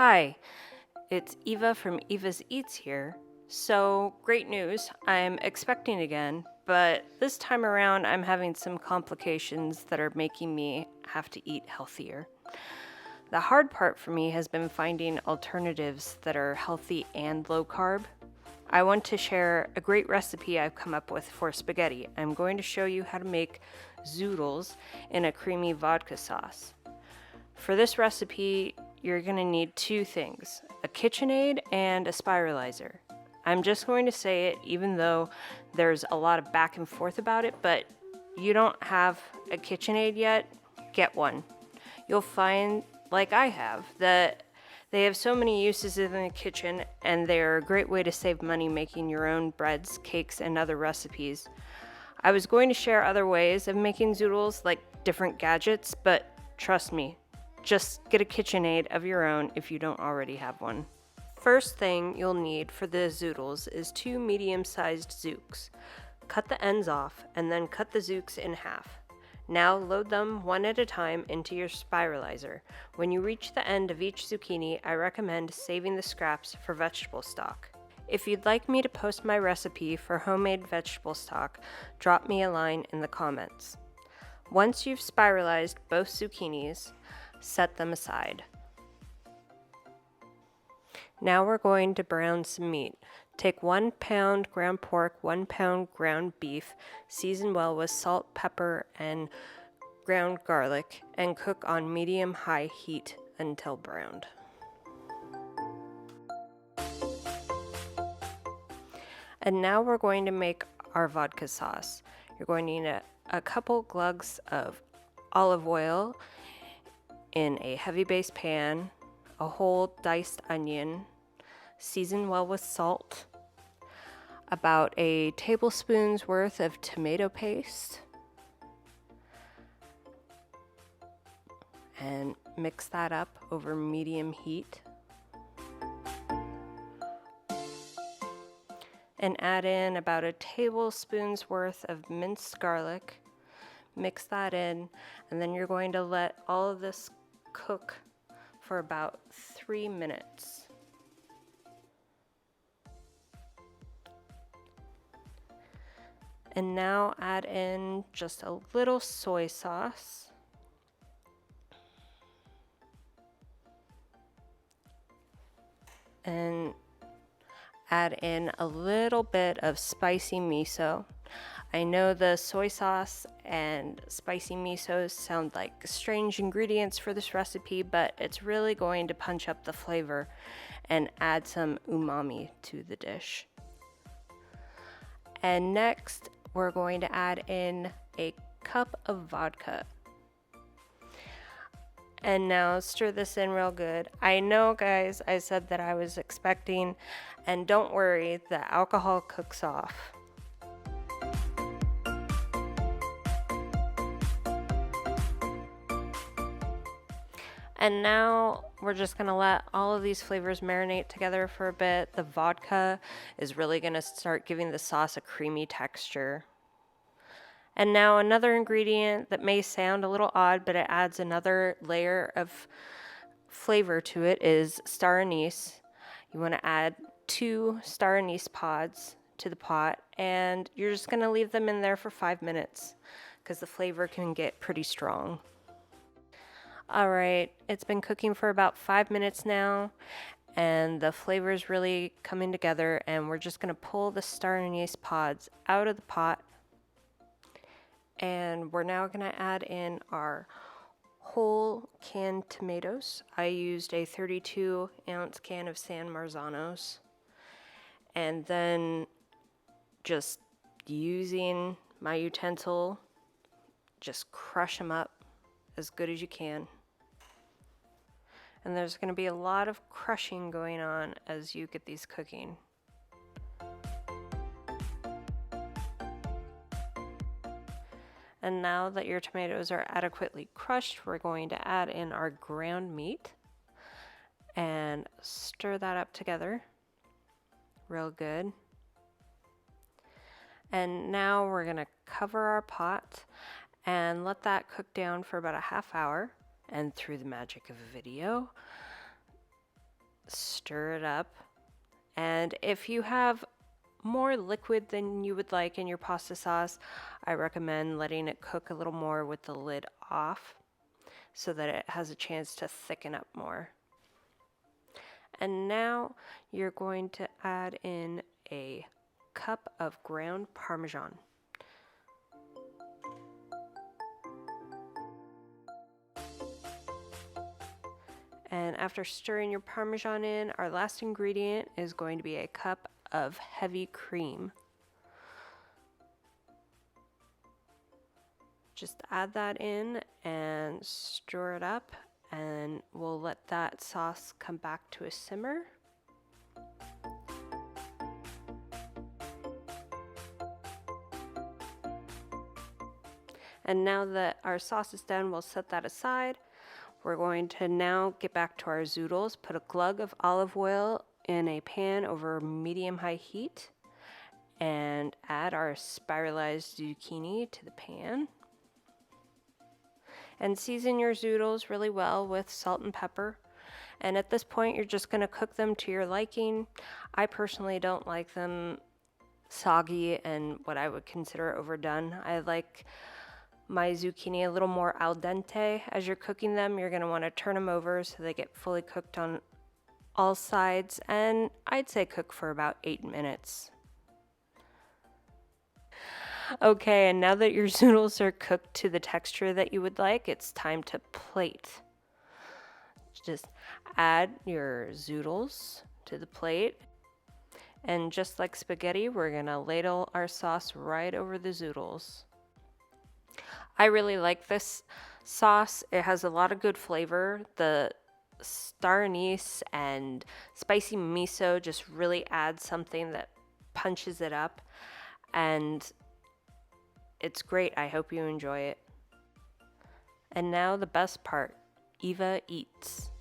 Hi, it's Eva from Eva's Eats here. So, great news, I'm expecting again, but this time around I'm having some complications that are making me have to eat healthier. The hard part for me has been finding alternatives that are healthy and low carb. I want to share a great recipe I've come up with for spaghetti. I'm going to show you how to make zoodles in a creamy vodka sauce. For this recipe, you're going to need two things, a KitchenAid and a spiralizer. I'm just going to say it even though there's a lot of back and forth about it, but you don't have a KitchenAid yet, get one. You'll find, like I have, that they have so many uses in the kitchen and they're a great way to save money making your own breads, cakes, and other recipes. I was going to share other ways of making zoodles, like different gadgets, but trust me, just get a KitchenAid of your own if you don't already have one. First thing you'll need for the zoodles is two medium-sized zooks. Cut the ends off and then cut the zooks in half. Now load them one at a time into your spiralizer. When you reach the end of each zucchini, I recommend saving the scraps for vegetable stock. If you'd like me to post my recipe for homemade vegetable stock, drop me a line in the comments. Once you've spiralized both zucchinis, set them aside. Now we're going to brown some meat. Take 1 pound ground pork, 1 pound ground beef, season well with salt, pepper, and ground garlic, and cook on medium-high heat until browned. And now we're going to make our vodka sauce. You're going to need a couple glugs of olive oil in a heavy base pan, a whole diced onion, season well with salt, about a tablespoon's worth of tomato paste, and mix that up over medium heat. And add in about a tablespoon's worth of minced garlic. Mix that in, and then you're going to let all of this cook for about 3 minutes. And now add in just a little soy sauce. And add in a little bit of spicy miso. I know the soy sauce and spicy miso sound like strange ingredients for this recipe, but it's really going to punch up the flavor and add some umami to the dish. And next, we're going to add in a cup of vodka. And now stir this in real good. I know, guys, I said that I was expecting, and don't worry, the alcohol cooks off. And now we're just gonna let all of these flavors marinate together for a bit. The vodka is really gonna start giving the sauce a creamy texture. And now another ingredient that may sound a little odd, but it adds another layer of flavor to it is star anise. You wanna add 2 star anise pods to the pot, and you're just gonna leave them in there for 5 minutes because the flavor can get pretty strong. All right, it's been cooking for about 5 minutes now, and the flavor's really coming together, and we're just gonna pull the star anise pods out of the pot, and we're now gonna add in our whole canned tomatoes. I used a 32-ounce can of San Marzanos, and then just using my utensil, just crush them up as good as you can. And there's going to be a lot of crushing going on as you get these cooking. And now that your tomatoes are adequately crushed, we're going to add in our ground meat and stir that up together real good. And now we're going to cover our pot and let that cook down for about a half hour. And through the magic of a video, stir it up. And if you have more liquid than you would like in your pasta sauce, I recommend letting it cook a little more with the lid off so that it has a chance to thicken up more. And now you're going to add in a cup of ground Parmesan. And after stirring your Parmesan in, our last ingredient is going to be a cup of heavy cream. Just add that in and stir it up, and we'll let that sauce come back to a simmer. And now that our sauce is done, we'll set that aside. We're going to now get back to our zoodles. Put a glug of olive oil in a pan over medium-high heat and add our spiralized zucchini to the pan. And season your zoodles really well with salt and pepper. And at this point, you're just going to cook them to your liking. I personally don't like them soggy and what I would consider overdone. I like my zucchini a little more al dente. As you're cooking them, you're going to want to turn them over so they get fully cooked on all sides, and I'd say cook for about 8 minutes. Okay, and now that your zoodles are cooked to the texture that you would like, it's time to plate. Just add your zoodles to the plate, and just like spaghetti, we're going to ladle our sauce right over the zoodles. I really like this sauce. It has a lot of good flavor. The star anise and spicy miso just really add something that punches it up, and it's great. I hope you enjoy it. And now the best part, Eva eats.